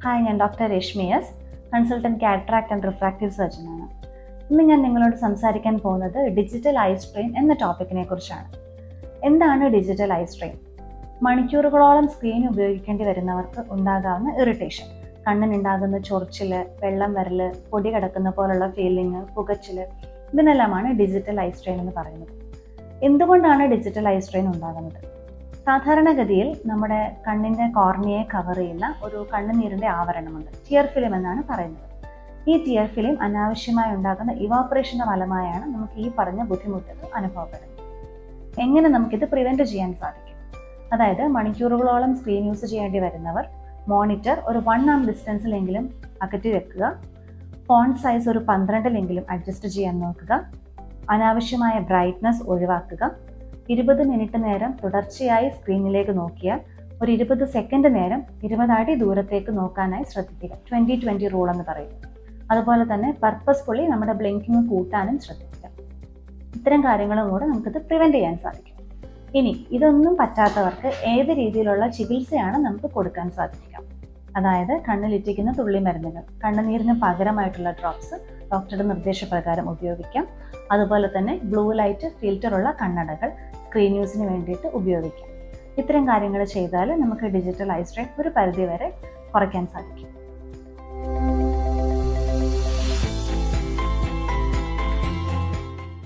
Hi, ഞാൻ doctor Rashmi S, consultant cataract and refractive സർജനാണ്. ഇന്ന് ഞാൻ നിങ്ങളോട് സംസാരിക്കാൻ പോകുന്നത് ഡിജിറ്റൽ ഐ സ്ട്രെയിൻ എന്ന ടോപ്പിക്കിനെ കുറിച്ചാണ്. എന്താണ് ഡിജിറ്റൽ ഐ സ്ട്രെയിൻ? മണിക്കൂറുകളോളം സ്ക്രീൻ ഉപയോഗിക്കേണ്ടി വരുന്നവർക്ക് ഉണ്ടാകാവുന്ന ഇറിറ്റേഷൻ, കണ്ണിനുണ്ടാകുന്ന ചൊറിച്ചിൽ, വെള്ളം വരൽ, പൊടി കിടക്കുന്ന പോലുള്ള ഫീലിംഗ്, പുകച്ചിൽ, ഇതിനെല്ലാമാണ് ഡിജിറ്റൽ ഐ സ്ട്രെയിൻ എന്ന് പറയുന്നത്. എന്തുകൊണ്ടാണ് ഡിജിറ്റൽ ഐ സ്ട്രെയിൻ ഉണ്ടാകുന്നത്? സാധാരണഗതിയിൽ നമ്മുടെ കണ്ണിൻ്റെ കോർണിയയെ കവർ ചെയ്യുന്ന ഒരു കണ്ണുനീരിൻ്റെ ആവരണമുണ്ട്, ടിയർ ഫിലിം എന്നാണ് പറയുന്നത്. ഈ ടിയർ ഫിലിം അനാവശ്യമായി ഉണ്ടാകുന്ന ഇവാപ്പറേഷൻ്റെ ഫലമായാണ് നമുക്ക് ഈ പറഞ്ഞ ബുദ്ധിമുട്ടുകൾ അനുഭവപ്പെടുന്നത്. എങ്ങനെ നമുക്കിത് പ്രിവെൻറ്റ് ചെയ്യാൻ സാധിക്കും? അതായത് മണിക്കൂറുകളോളം സ്ക്രീൻ യൂസ് ചെയ്യേണ്ടി വരുന്നവർ മോണിറ്റർ ഒരു 1 arm ഡിസ്റ്റൻസിലെങ്കിലും അകറ്റി വെക്കുക, ഫോൺ സൈസ് ഒരു 12-ലെങ്കിലും അഡ്ജസ്റ്റ് ചെയ്യാൻ നോക്കുക, അനാവശ്യമായ ബ്രൈറ്റ്നസ് ഒഴിവാക്കുക, 20 മിനിറ്റ് നേരം തുടർച്ചയായി സ്ക്രീനിലേക്ക് നോക്കിയാൽ ഒരു 20 സെക്കൻഡ് നേരം 20 അടി ദൂരത്തേക്ക് നോക്കാനായി ശ്രദ്ധിക്കുക. 20-20 റൂൾ എന്ന് പറയുന്നത്. അതുപോലെ തന്നെ പർപ്പസ്ഫുള്ളി നമ്മുടെ ബ്ലിങ്കിങ് കൂട്ടാനും ശ്രദ്ധിക്കുക. ഇത്തരം കാര്യങ്ങളും കൂടെ നമുക്കിത് പ്രിവെൻറ്റ് ചെയ്യാൻ സാധിക്കും. ഇനി ഇതൊന്നും പറ്റാത്തവർക്ക് ഏത് രീതിയിലുള്ള ചികിത്സയാണ് നമുക്ക് കൊടുക്കാൻ സാധിക്കുക? അതായത് കണ്ണിലിറ്റിക്കുന്ന തുള്ളി മരുന്നുകൾ, കണ്ണുനീരിന് പകരമായിട്ടുള്ള ഡ്രോപ്സ് ഡോക്ടറുടെ നിർദ്ദേശപ്രകാരം ഉപയോഗിക്കാം. അതുപോലെ തന്നെ ബ്ലൂ ലൈറ്റ് ഫിൽറ്ററുള്ള കണ്ണടകൾ സ്ക്രീൻ യൂസിന് വേണ്ടിയിട്ട് ഉപയോഗിക്കാം. ഇത്തരം കാര്യങ്ങൾ ചെയ്താൽ നമുക്ക് ഡിജിറ്റൽ ഐ സ്ട്രെയിൻ ഒരു പരിധിവരെ കുറയ്ക്കാൻ സാധിക്കും.